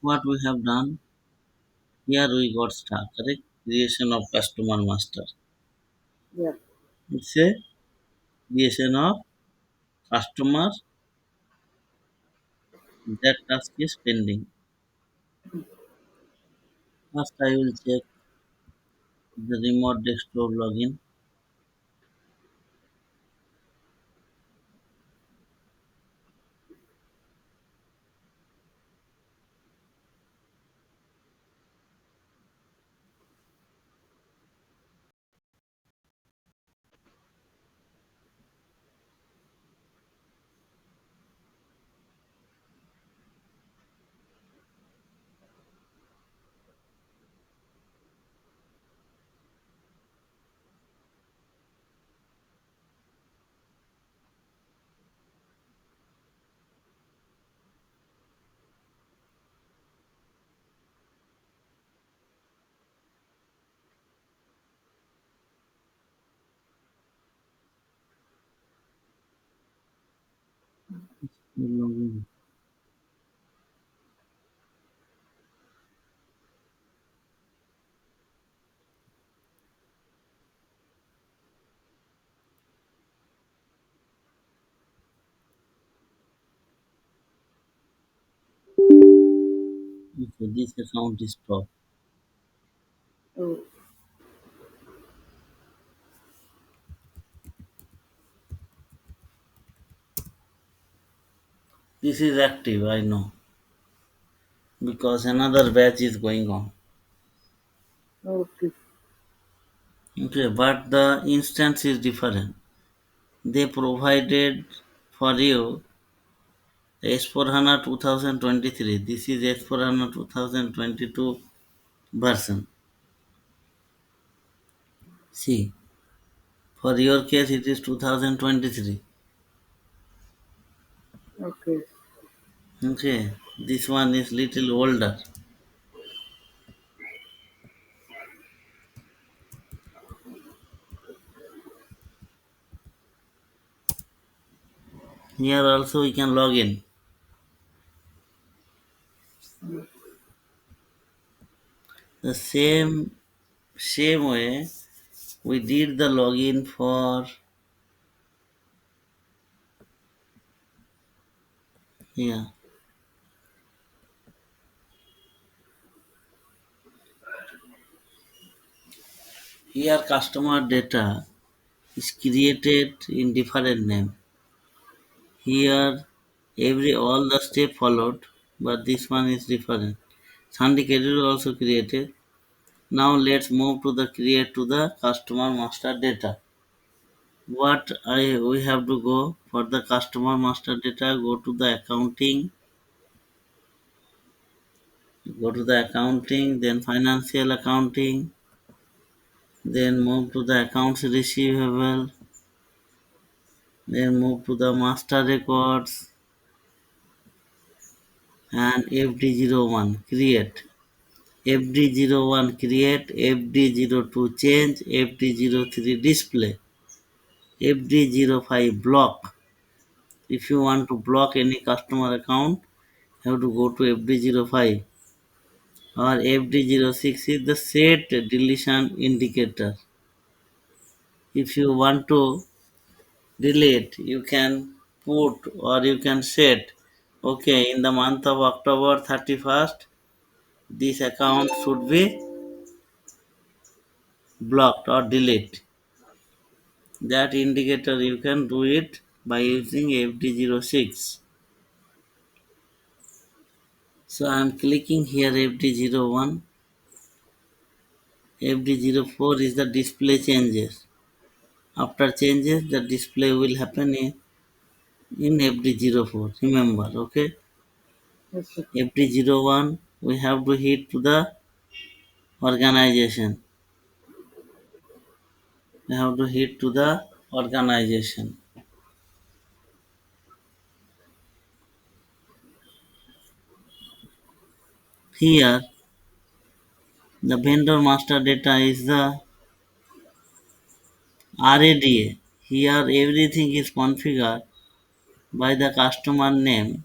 what we have done, here we got stuck, correct? Creation of customer master. Yeah. It's a creation of customer, that task is pending. First I will check the remote desktop login. Login. Okay, this account is top. Oh, This is active, I know, because another batch is going on. okay. Okay, but the instance is different. They provided for you S4HANA 2023. This is S4HANA 2022 version. See, for your case it is 2023. Okay. Okay, this one is little older. Here also we can log in. The same way we did the login for here. Here customer data is created in different name. Here every all the step followed, but this one is different. Syndicated also created. Now let's move to the create to the customer master data. What I we have to go for the customer master data, go to the accounting, then financial accounting, then move to the accounts receivable, then move to the master records and FD01 create. FD01 create, FD02 change, FD03 display, FD05 block. If you want to block any customer account, you have to go to FD05, or FD06 is the set deletion indicator. If you want to delete, you can put or you can set, okay, in the month of October 31st, this account should be blocked or delete. That indicator you can do it by using FD06. So I am clicking here FD01. FD04 is the display changes. After changes, the display will happen in FD04. Remember, okay? Yes, sir. FD01, we have to hit to the organization. We have to hit to the organization. Here, the vendor master data is the RADA. Here, everything is configured by the customer name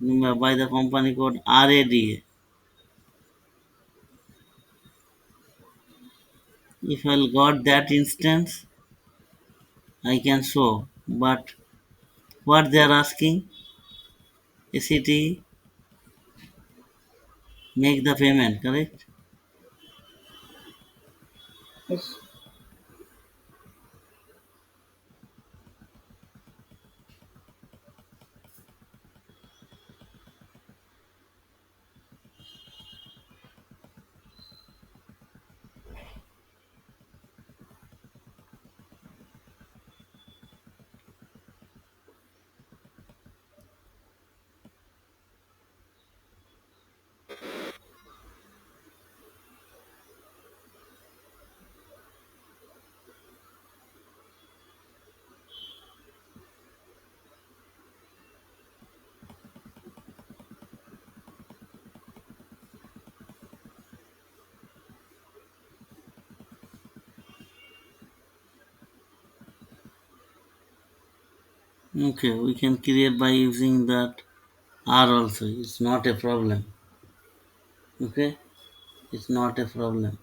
by the company code RADA. If I got that instance, I can show. But what they are asking, ACT, make the payment, correct? Yes. Okay, we can create by using that R also. It's not a problem. Okay, it's not a problem.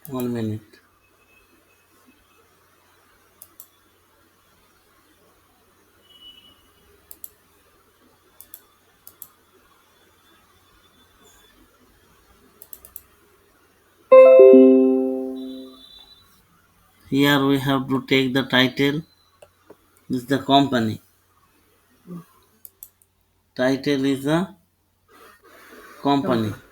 1 minute. Here we have to take the title. This is the company. Title is the company. Company.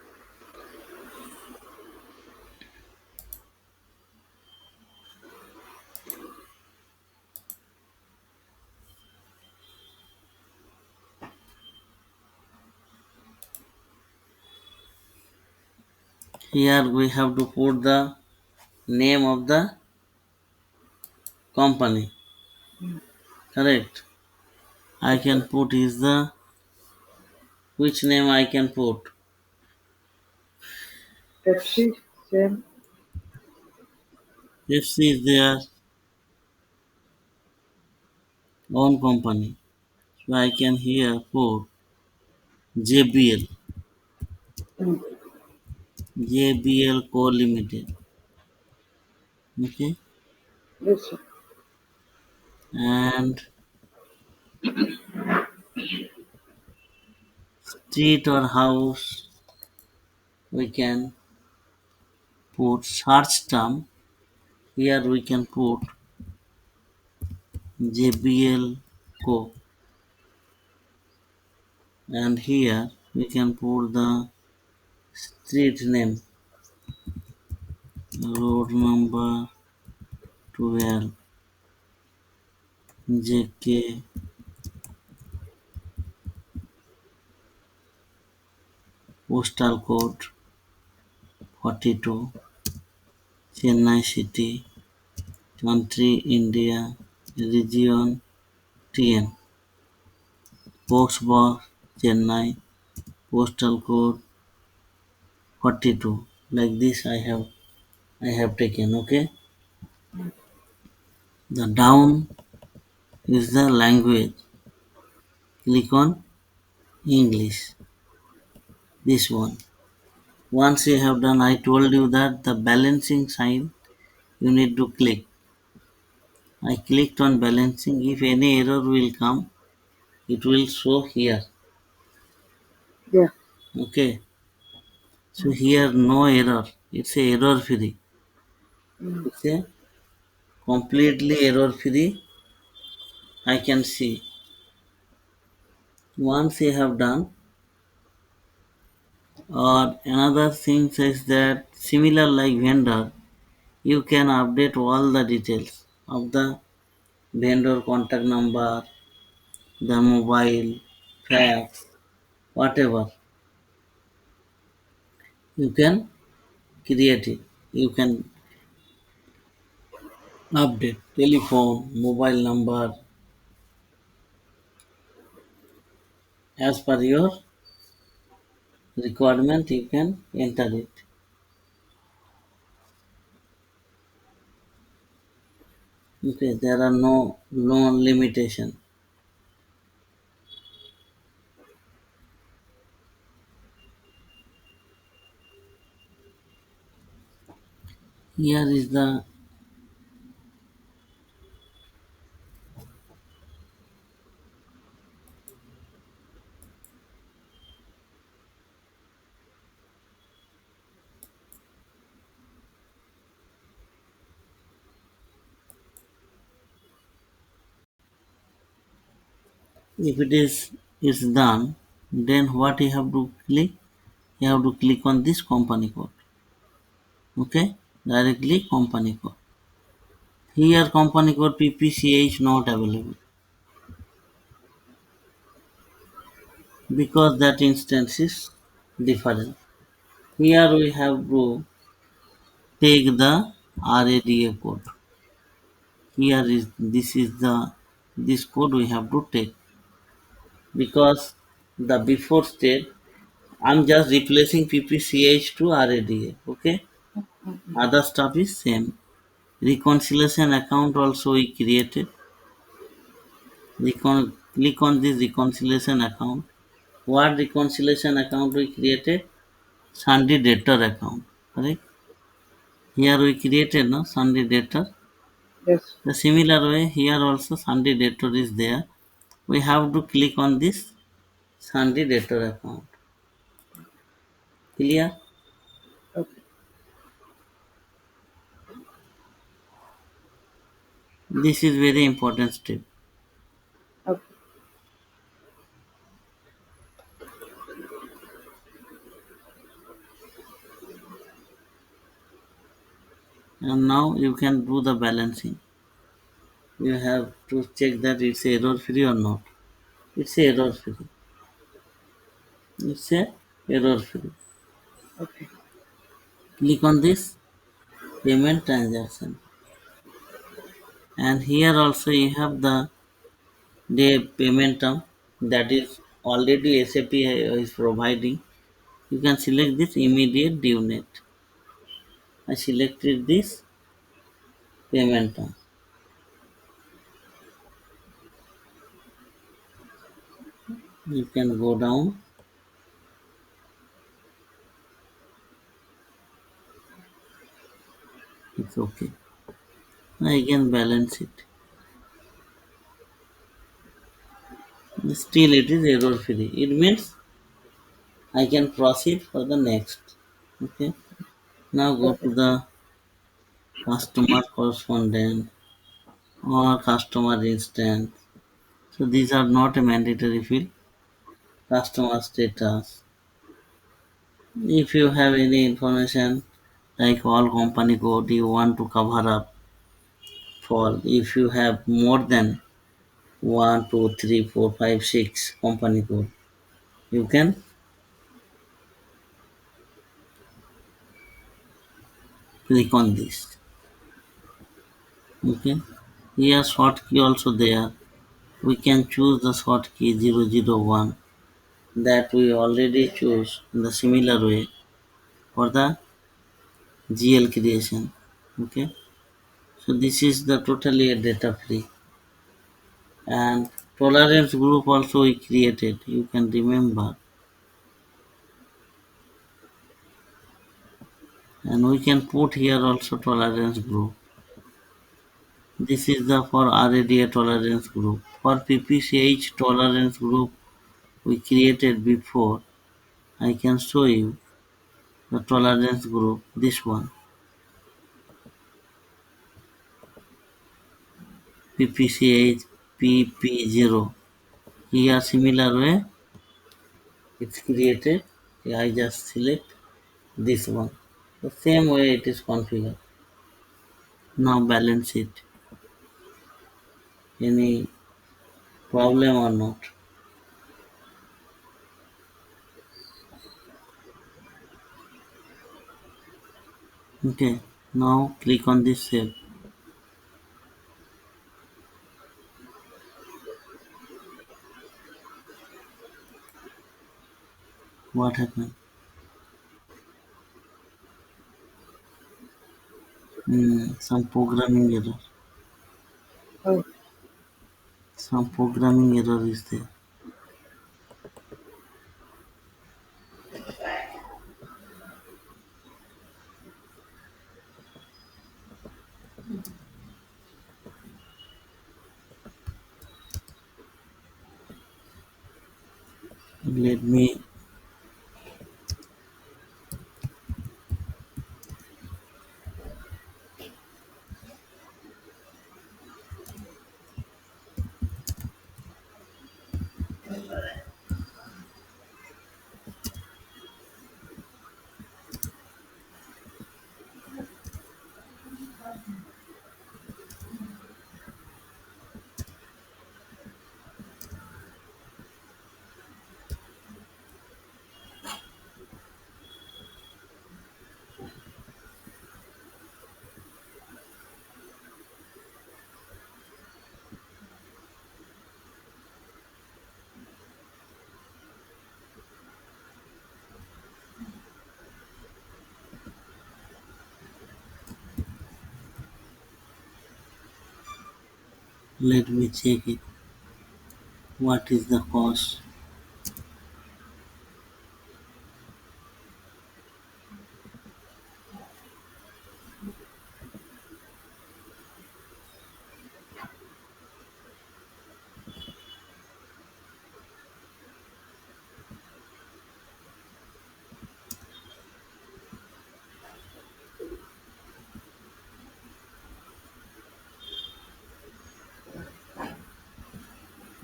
Here we have to put the name of the company. Correct. I can Okay. put is the which name I can put. Pepsi. Same. FC is their own company. So I can here put JBL. Mm. JBL Co Limited. Okay. Yes, sir. And street or house we can put search term. Here we can put JBL Co. And here we can put the street name, road number 12, JK, postal code 42, Chennai city, country India, region TN, post box Chennai, postal code 42. Like this I have taken. Okay. The down is the language. Click on English. This one. Once you have done, I told you that the balancing sign you need to click. I clicked on balancing. If any error will come, it will show here. Yeah. Okay. So Mm. here no error. It's a error free. Mm. It's a completely error free. I can see. Once you have done, or another thing says that similar like vendor, you can update all the details of the vendor contact number, the mobile, fax, whatever. You can create it. You can update telephone, mobile number as per your requirement. You can enter it. Okay, there are no limitation. Here is the if it is done, then what you have to click? You have to click on this company code. Okay, directly company code. Here company code PPCH not available because that instance is different. Here we have to take the RADA code. Here is this code we have to take because the before state I'm just replacing PPCH to RADA. Okay, other stuff is same. Reconciliation account also we created. Click on this reconciliation account. What reconciliation account we created? Sunday debtor account. Correct? Here we created no Sunday debtor. Yes. The similar way here also Sunday debtor is there. We have to click on this Sunday debtor account. Clear? Okay. This is very important step. Okay. And now you can do the balancing. You have to check that it's error free or not. It's error free. It's a error free. Okay. Click on this payment transaction. And here also you have the payment term that is already SAP is providing. You can select this immediate due date. I selected this payment term. You can go down. It's okay. I can balance it. Still it is error free. It means I can proceed for the next. Okay. Now go Okay. to the customer correspondent or customer instance. So these are not a mandatory field. Customer status. If you have any information like all company code you want to cover up for, if you have more than 1, 2, 3, 4, 5, 6 company code, you can click on this. Okay. Here short key also there. We can choose the short key 001 that we already choose in the similar way for the GL creation. Okay. So this is the totally a data free. And tolerance group also we created. You can remember. And we can put here also tolerance group. This is the for RADA tolerance group. For PPCH tolerance group we created before. I can show you the tolerance group. This one PPCH PP0. Here similar way it's created. I just select this one. The same way it is configured. Now balance it. Any problem or not? Okay, now click on this save. What happened? Some programming error. Oh, Some programming error is there. Let me let me check it. What is the cost?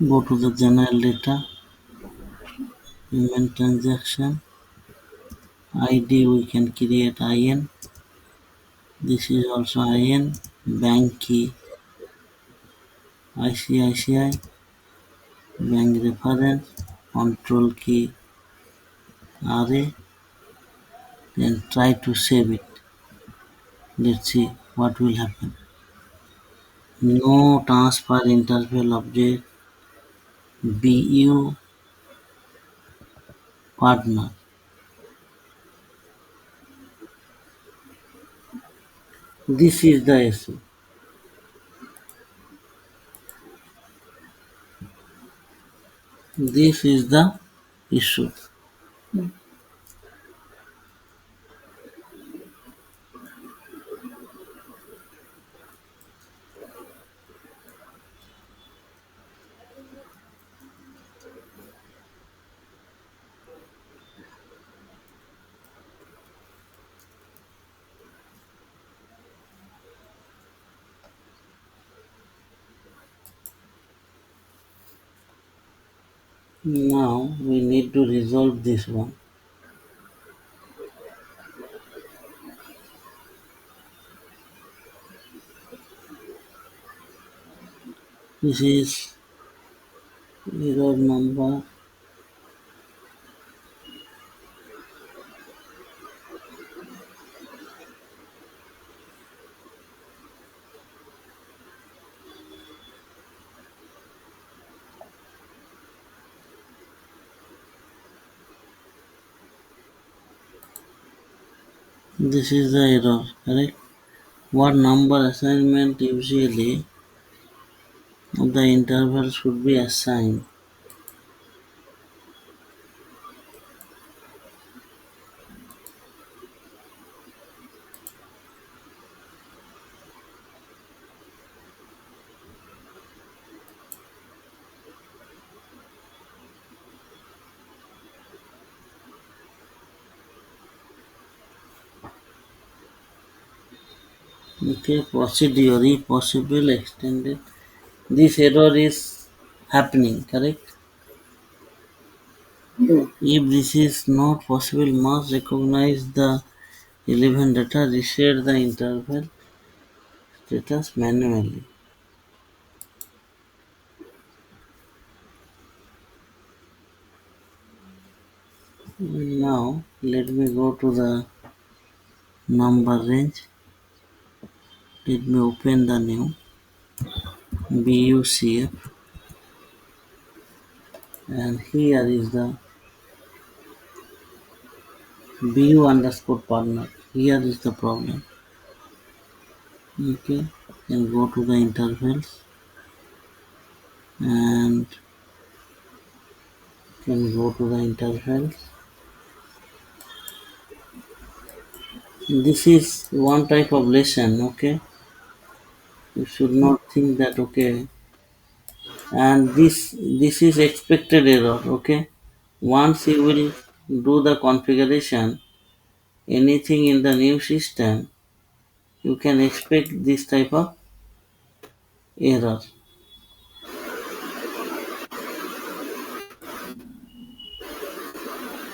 Go to the general data, payment transaction, ID we can create IN. This is also IN, bank key, ICICI, bank reference, control key, RA, then try to save it. Let's see what will happen. No transfer interval object, BU partner. This is the issue. This is the issue. Now we need to resolve this one. This is error number. This is the error, correct? What number assignment usually of the interval should be assigned? Okay, procedure if possible extended. This error is happening, correct? yeah. If this is not possible, must recognize the relevant data, reset the interval status manually. Now let me go to the number range. Let me open the new BUCF, and here is the BU underscore partner. Here is the problem. Okay, then go to the intervals and can go to the intervals. This is one type of lesson. Okay, you should not think that okay, and this is expected error. Okay, once you will do the configuration, anything in the new system, you can expect this type of error.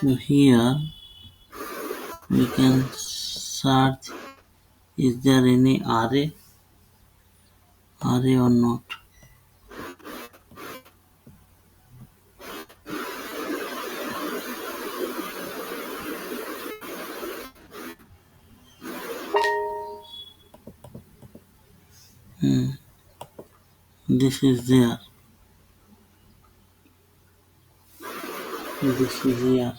So here we can search is there any array or not. Hmm, this is there. This is here.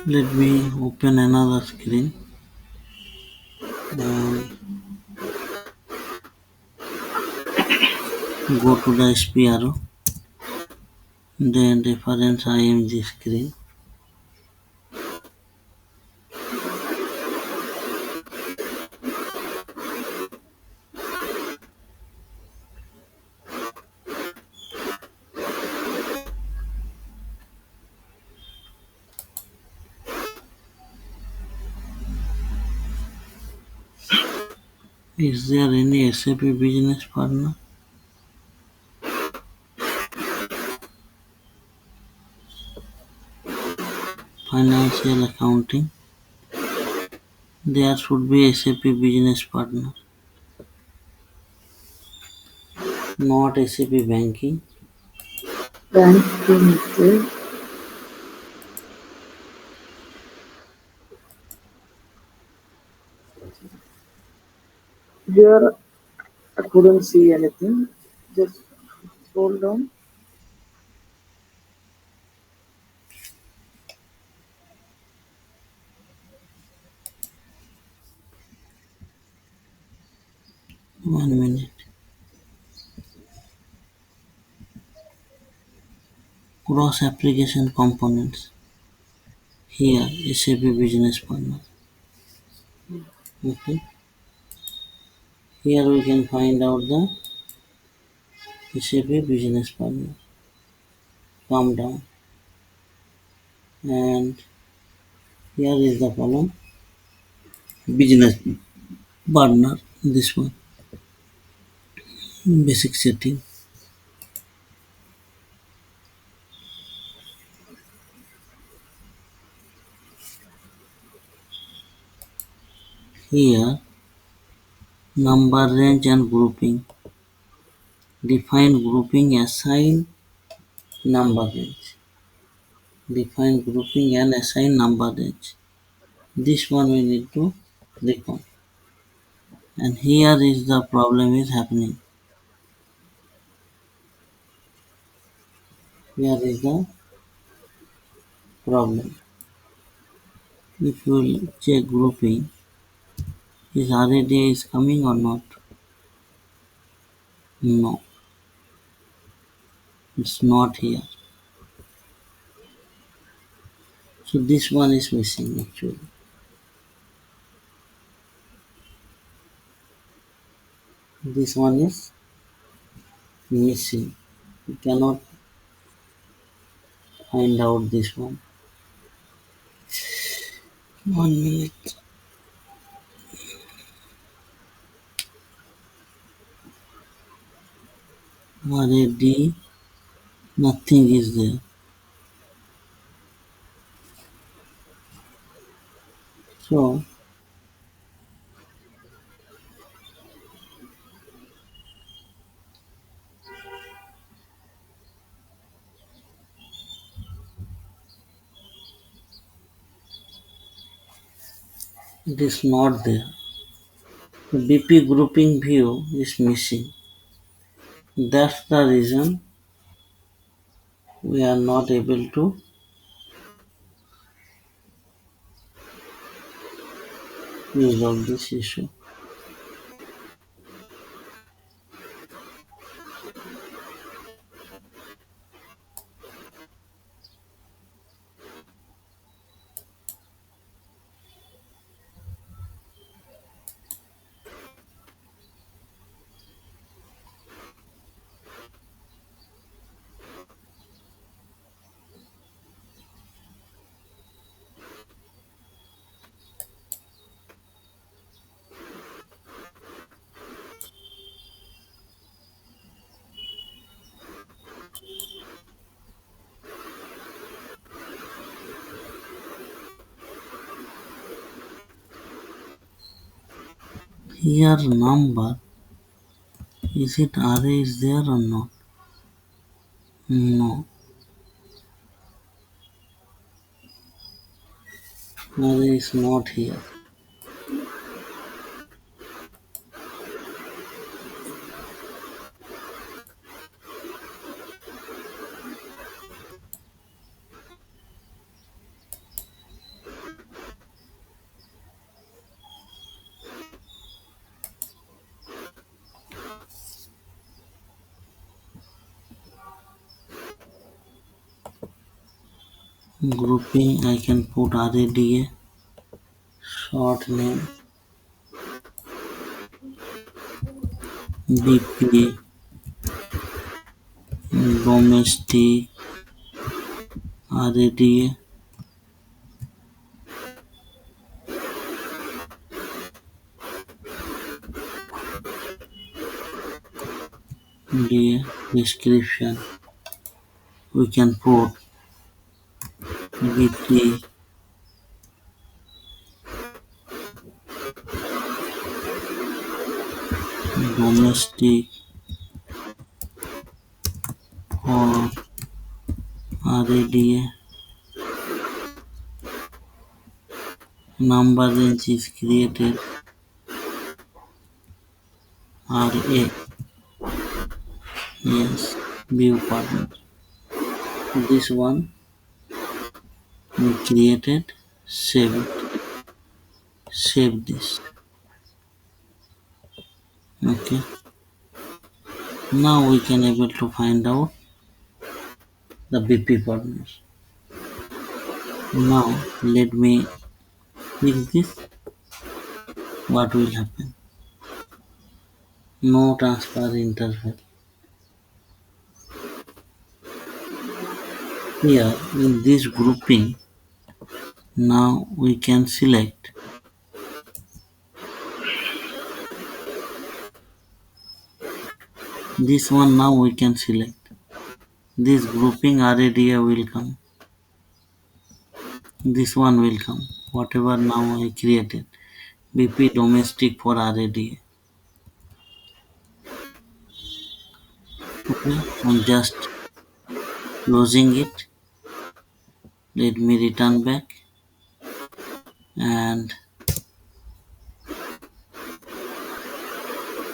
Let me open another screen and go to the SPRO, then reference IMG screen. Is there any SAP business partner? Financial accounting. There should be SAP business partner, not SAP banking. Banking is there. Here I couldn't see anything. Just scroll down. 1 minute. Cross application components. Here SAP business partner. Okay. Here we can find out the SAP business partner. Come down and here is the column business partner. This one basic setting. Here number range and grouping. Define grouping, assign number range. Define grouping and assign number range. This one we need to click on. And here is the problem is happening. Here is the problem. If you check grouping, is RADA is coming or not? No, it's not here. So this one is missing actually. This one is missing. You cannot find out this one. 1 minute. RAD Nothing is there. So it is not there. The BP grouping view is missing. That's the reason we are not able to resolve this issue. Here number, is it array is there or not? No, array is not here. Grouping I can put RADA, short name, BP, domestic, RADA, DA, description. We can put BP, domestic or RADA. Number range is created RA. Yes, view partner. This one we created, save it, save this. Okay. Now we can able to find out the BP partners. Now let me fix this. What will happen? No transfer interval. Here in this grouping, now we can select this one. Now we can select this grouping RADA will come. This one will come. Whatever now I created. BP domestic for RADA. Okay, I'm just closing it. Let me return back, and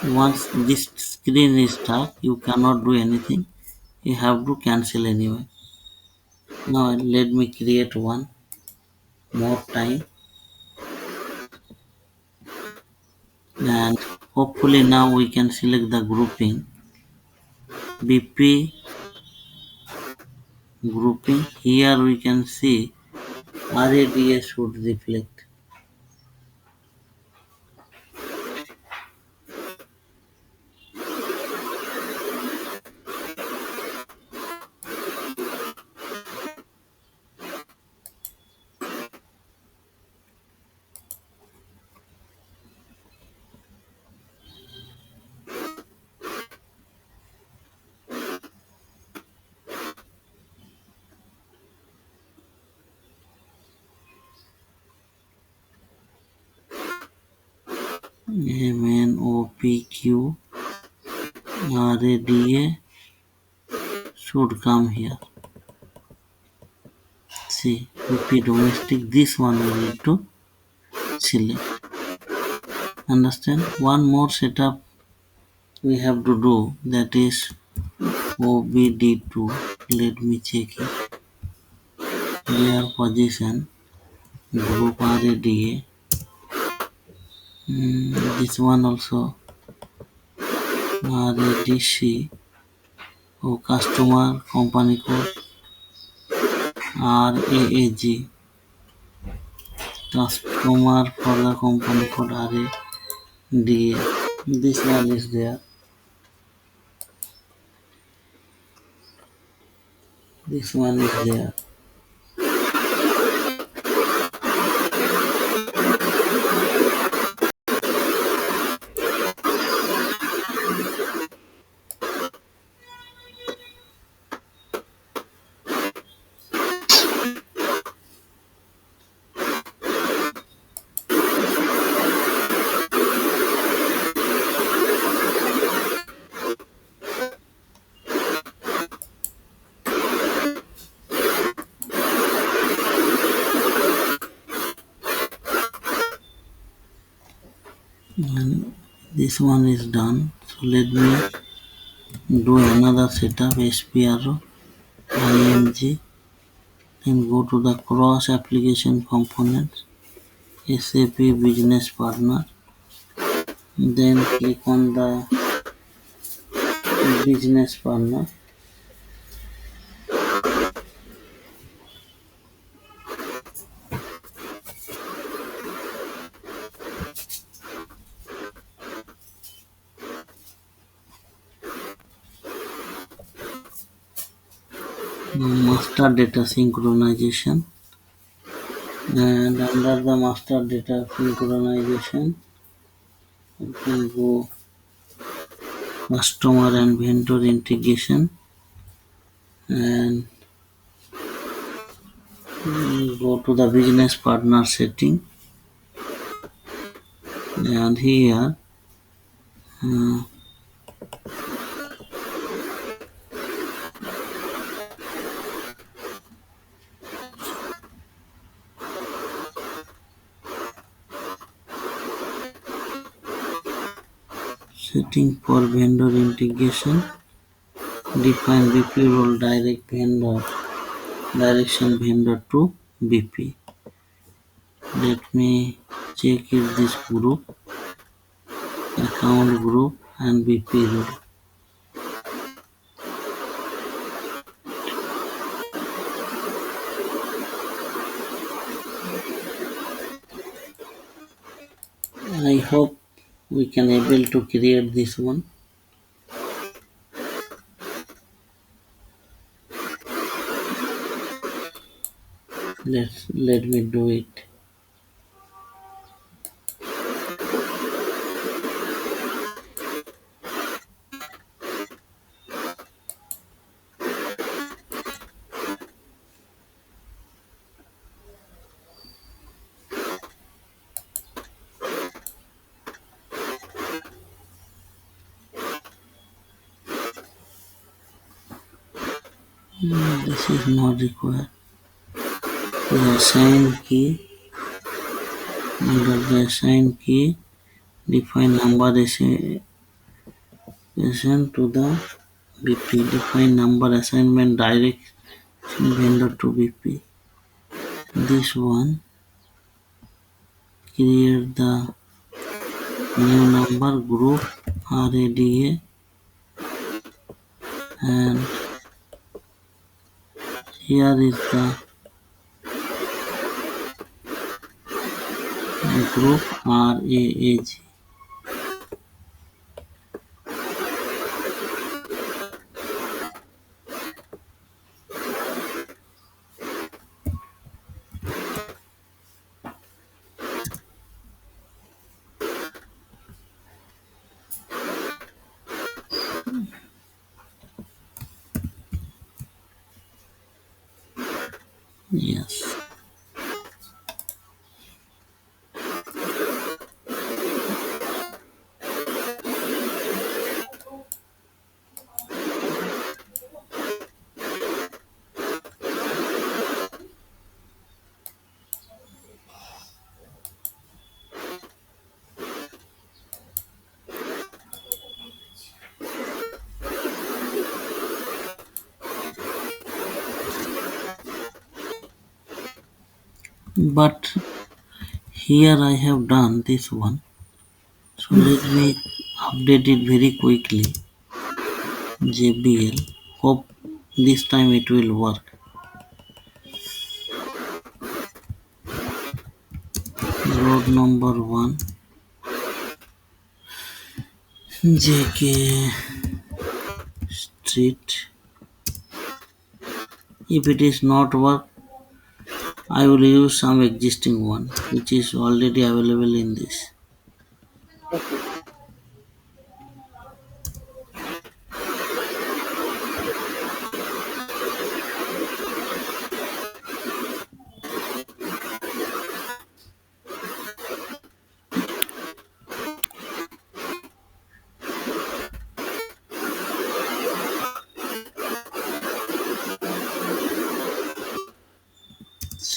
once this screen is stuck, you cannot do anything. You have to cancel anyway. Now let me create one more time, and hopefully now we can select the grouping BP grouping. Here we can see RADA should reflect. MNOPQRADA should come here. See, BP domestic, this one we need to select. Understand? One more setup we have to do, that is OBD2. Let me check it. Their position, group RADA. This one also RADC. Oh, customer company code RAAG. Customer for the company code RADA. This one is there. This one is there. And this one is done. So let me do another setup, SPRO IMG, then go to the cross application components, SAP business partner, then click on the business partner. Master data synchronization, and under the master data synchronization you can go customer and vendor integration, and go to the business partner setting, and here uh, setting for vendor integration, define BP role, direction vendor to BP. Let me check if this group, account group and BP role. I hope we can able to create this one. Let me do it. This is not required. The assign key, under the assign key, define number assign to the BP, define number assignment direction vendor to BP. This one, create the new number group RADA, and here is the group RAAG. Yes. But here I have done this one. So let me update it very quickly. JBL. Hope this time it will work. Road number 1, JK Street. If it is not work, I will use some existing one which is already available in this. Okay.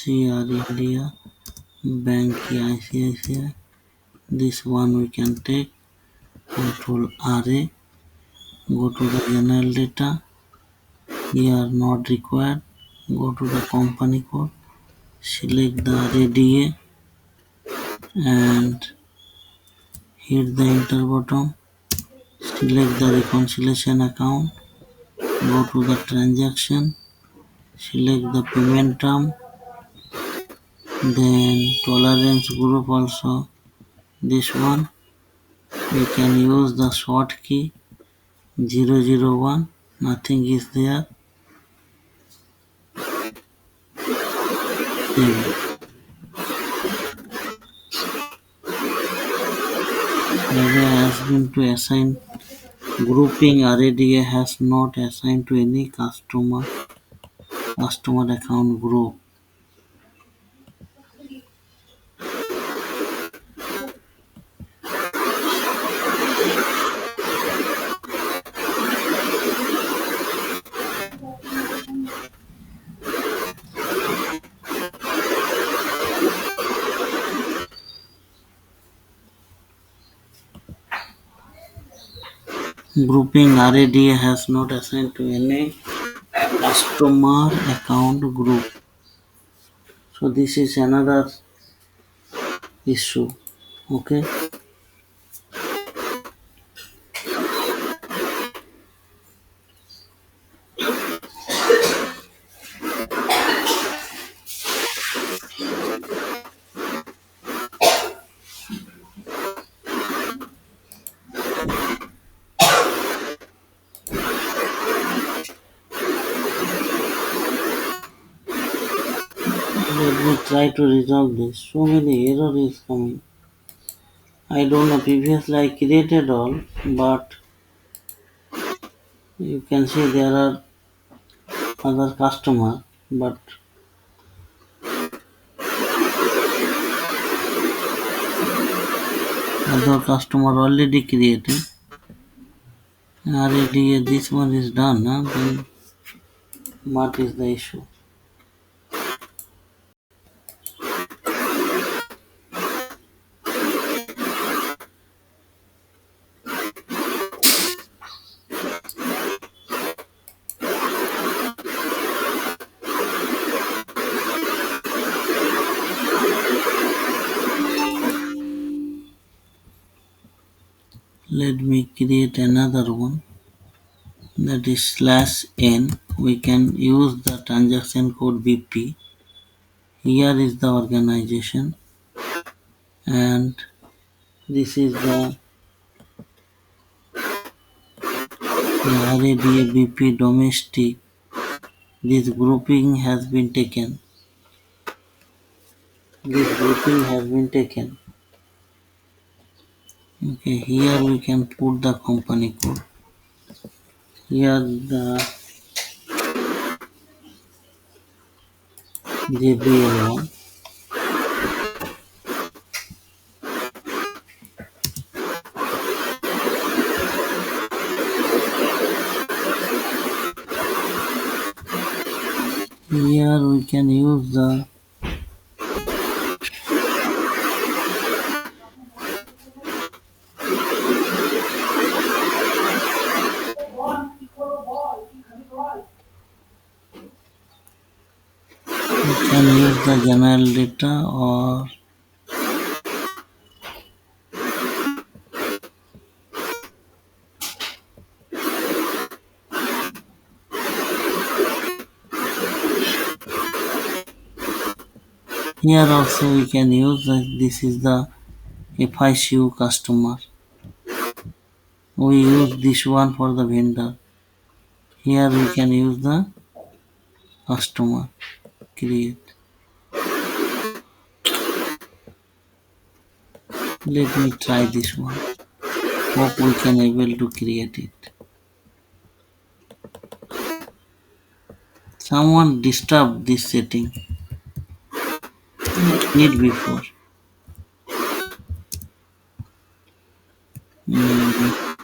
CR India, Bank ICICI. This one we can take. Control RA. Go to the general data. Here not required. Go to the company code. Select the RADA and hit the enter button. Select the reconciliation account. Go to the transaction. Select the payment term. Then tolerance group also. This one we can use the short key 001. Nothing is there. Save. Array has been to assign grouping RADA has not assigned to any customer account group. Grouping RADA has not assigned to any customer account group. So this is another issue. Okay. Let me try to resolve this. So many error is coming. I don't know. Previously I created all, but you can see there are other customer, but other customer already created. Already this one is done. Then what is the issue? Let me create another one, that is /n. We can use the transaction code BP. Here is the organization and this is the RADA BP domestic. This grouping has been taken. This grouping has been taken. Okay, here we can put the company code. Here the JBL one. Here we can use the You can use the general data or here also we can use this is the FICU customer. We use this one for the vendor. Here we can use the customer create. Let me try this one. Hope we can able to create it. Someone disturbed this setting. Need before. Mm,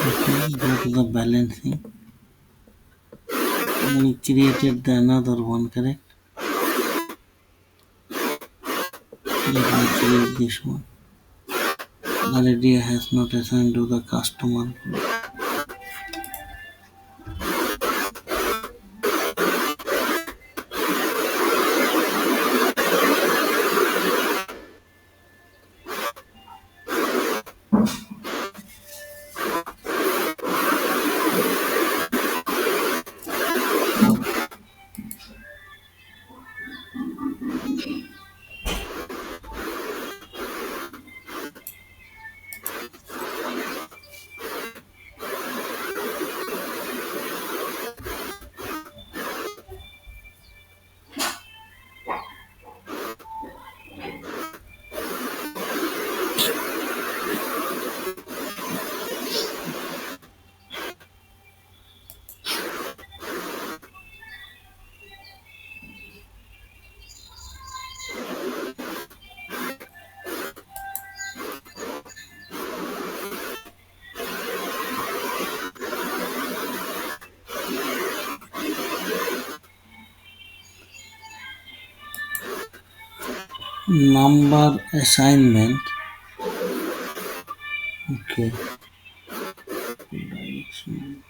okay, go to the balancing. We created the another one, correct? Let me create this one. Already has not assigned to the customer. Number assignment. Okay. Direction.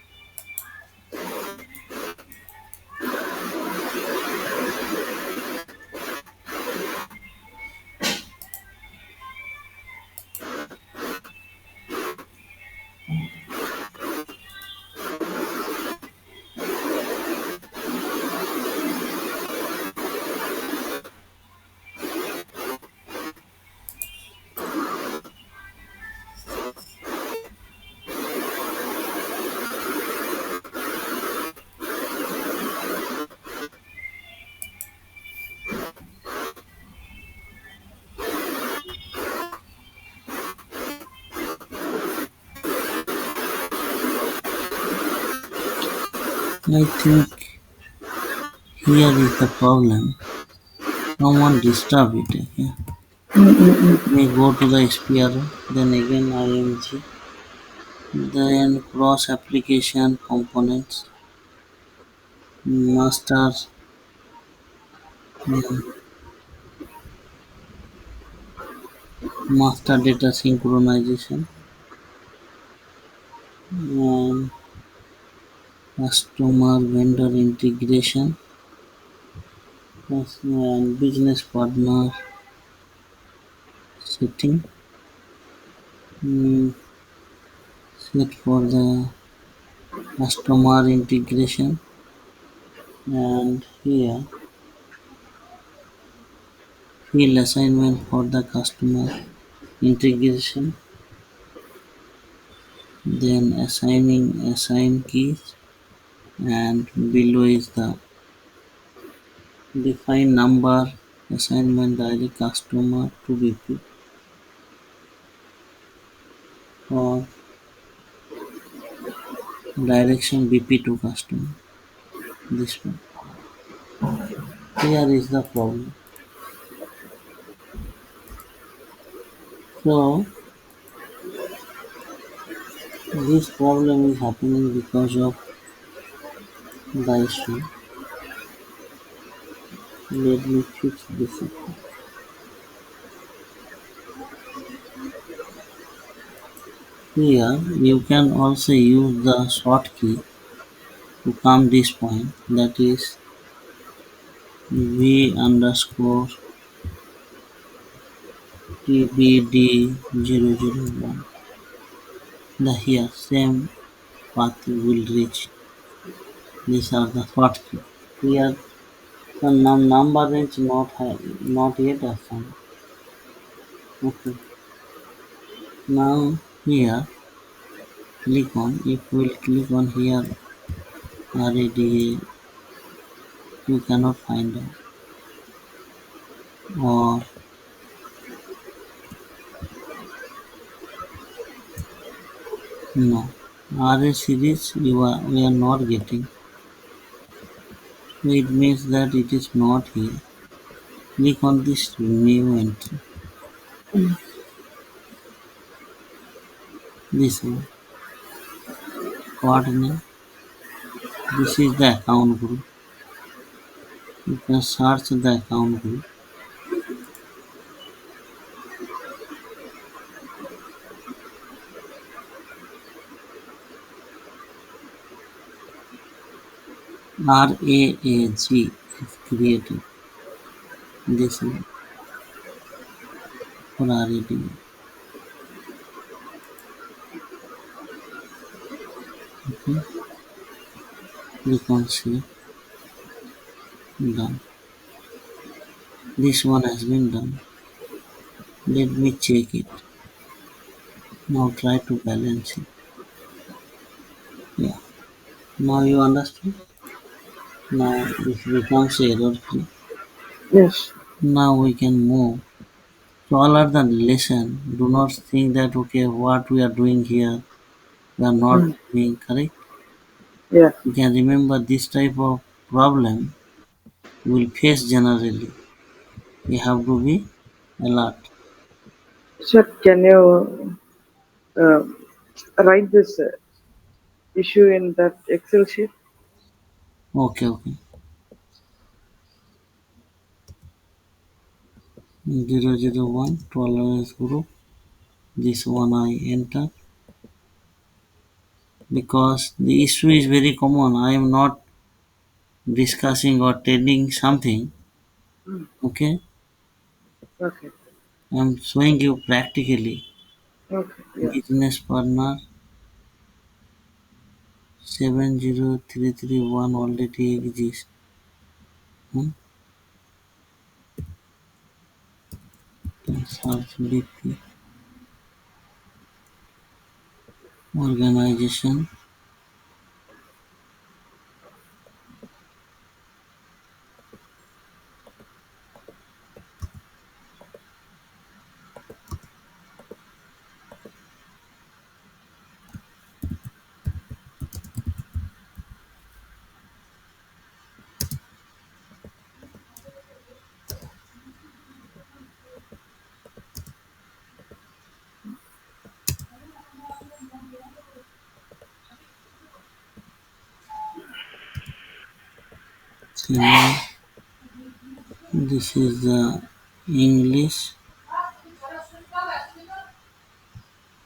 I think here is the problem. Someone disturb it. Okay. We go to the SPRO, then again IMG, then cross application components, master, mm, master data synchronization, and customer vendor integration, and business partner setting, mm, set for the customer integration, and here field assignment for the customer integration, then assign keys, and below is the define number assignment daily customer to BP for Direction BP to customer. This one. Here is the problem. So this problem is happening because of the issue. Let me fix this issue. Here you can also use the short key to come this point, that is v underscore tbd001. The here same path will reach. These are the short key. Here the number range not yet assigned. Okay. Now here click on, if we will click on here RADA, you cannot find out, or no, RA series we are not getting. So it means that it is not here. Click on this new entry, this one, coordinate. This is the account group. You can search the account group. RAAG is created. This one for RADA. Okay. Click on save. Done. This one has been done. Let me check it. Now try to balance it. Yeah. Now you understood? Now this becomes error free. Yes. Now we can move. So all are the lesson. Do not think that okay what we are doing here we are not Mm. doing correct. Yeah. You can remember this type of problem you will face generally. You have to be alert. Sir, can you write this issue in that Excel sheet? Okay, okay. 001 tolerance group. This one I enter because the issue is very common. I am not discussing or telling something. Mm. Okay, Okay. I am showing you practically. Okay. Yeah. Business partner 70331 already exists. Hmm? Then search BP organization. Select. This is the English.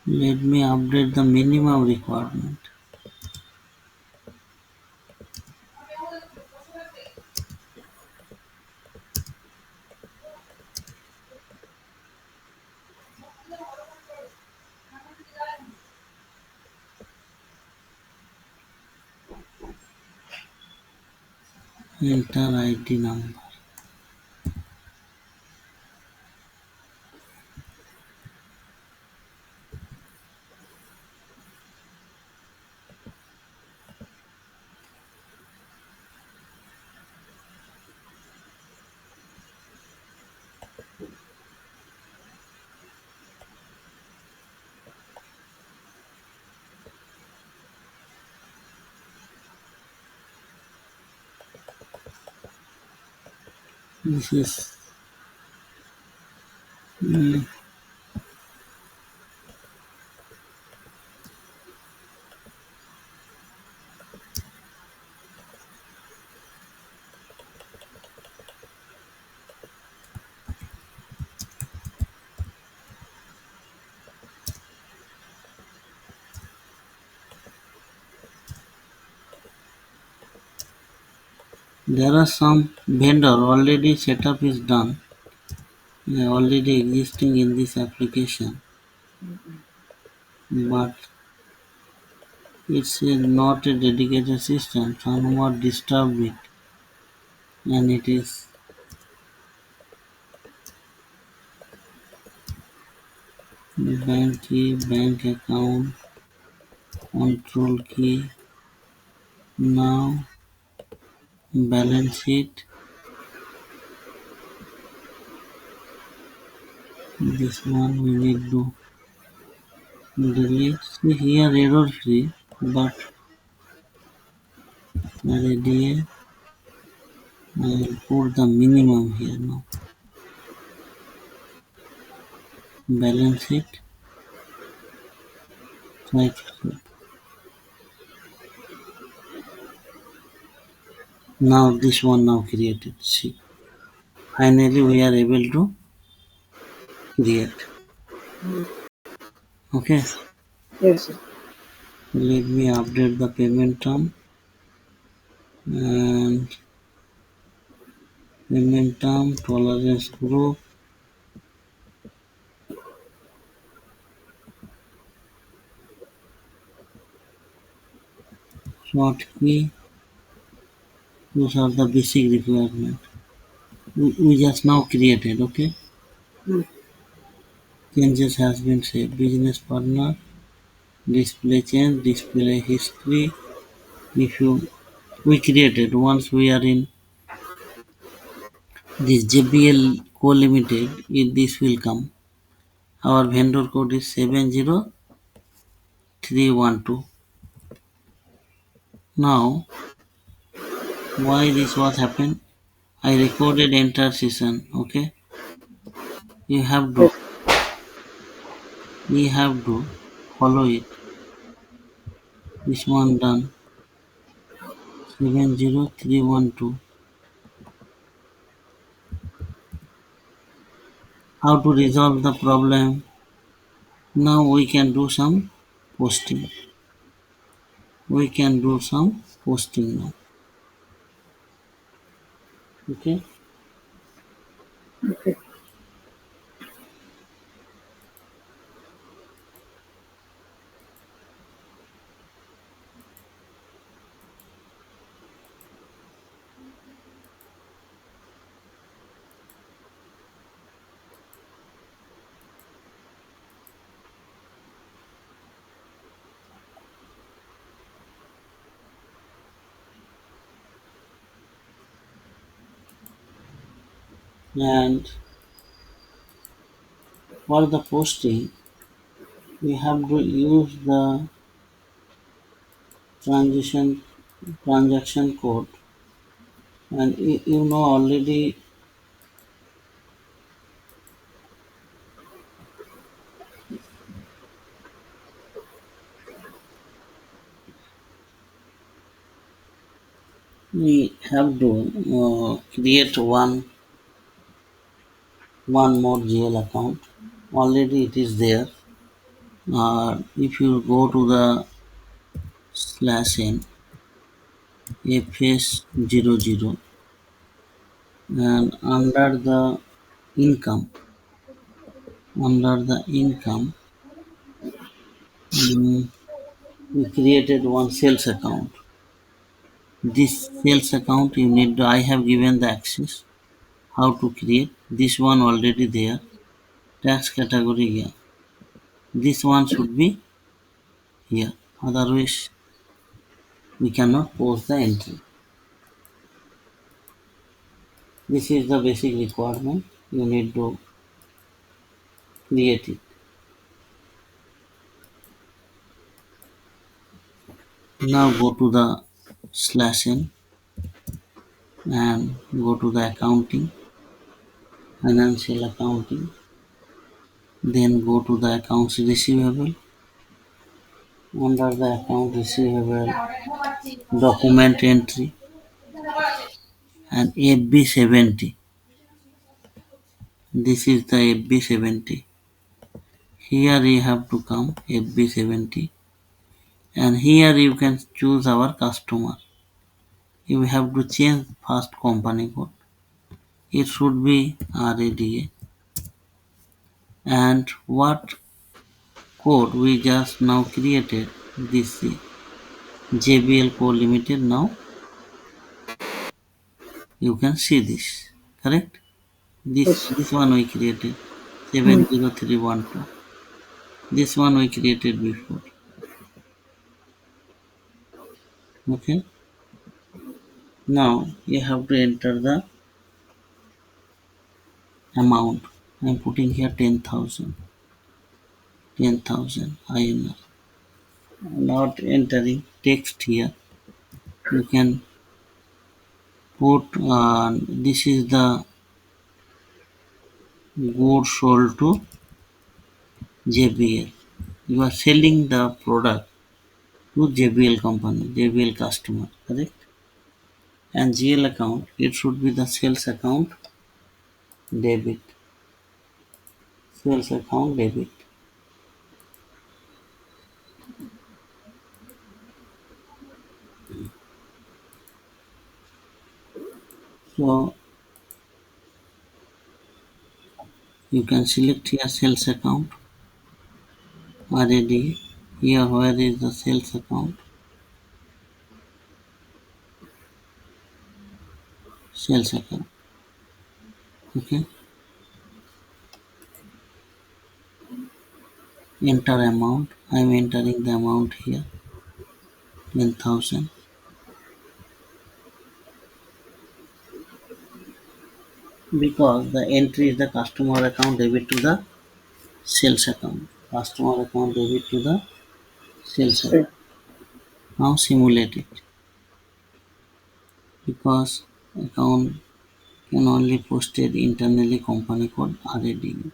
Let me update the minimum requirement. Enter ID number. This is mm, there are some vendor already setup is done, already existing in this application, but it's not a dedicated system. Someone disturbed it, and it is bank key, bank account, control key. Now balance sheet. This one we need to delete. See here error free, but RADA I will put the minimum here now. Balance sheet. Try to now this one now created. See, finally we are able to create. Okay, Yes, sir. let me update the payment term and payment term tolerance group short key. Those are the basic requirement. We just now created. Okay, Mm. changes has been saved. Business partner display change, display history. If you we created once we are in this JBL Co Limited, this will come. Our vendor code is 70312. Now, why this was happened? I recorded entire session. Okay, you have to Yes. we have to follow it. This one done 70312. How to resolve the problem? Now we can do some posting. We can do some posting now. Okay, Okay. and for the posting, we have to use the transition transaction code, and you know already we have to create one more GL account. Already it is there. If you go to the slash n fs00 and income under the income, mm, we created one sales account. This sales account you need to, I have given the access how to create this one already there. Tax category here. This one should be here. Otherwise we cannot post the entry. This is the basic requirement. You need to create it. Now go to the slash n and go to the accounting. financial accounting, then go to the accounts receivable. Under the account receivable, document entry and FB70. This is the FB70. Here you have to come FB70, and here you can choose our customer. You have to change first company code. It should be RADA. And what code we just now created, this JBL Co Limited. Now you can see this, correct? This Yes. this one we created Hmm. 70312. This one we created before. Okay. Now you have to enter the amount. I'm putting here 10,000. 10,000 INR. Not entering text here. You can put this is the goods sold to JBL. You are selling the product to JBL company, JBL customer, correct? And GL account, it should be the sales account debit. Sales account debit. So you can select here sales account RAD. Here where is the sales account? Sales account. Okay. Enter amount. I am entering the amount here. 10,000. Because the entry is the customer account debit to the sales account. Customer account debit to the sales account. Same. Now simulate it. Because account can only posted internally company code RAD.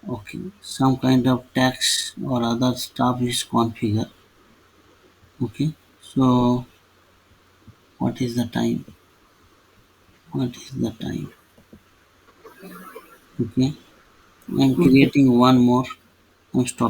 Okay. Some kind of tax or other stuff is configured. Okay. So what is the time? What is the time? Okay. I'm Hmm. creating one more. I'm stopping.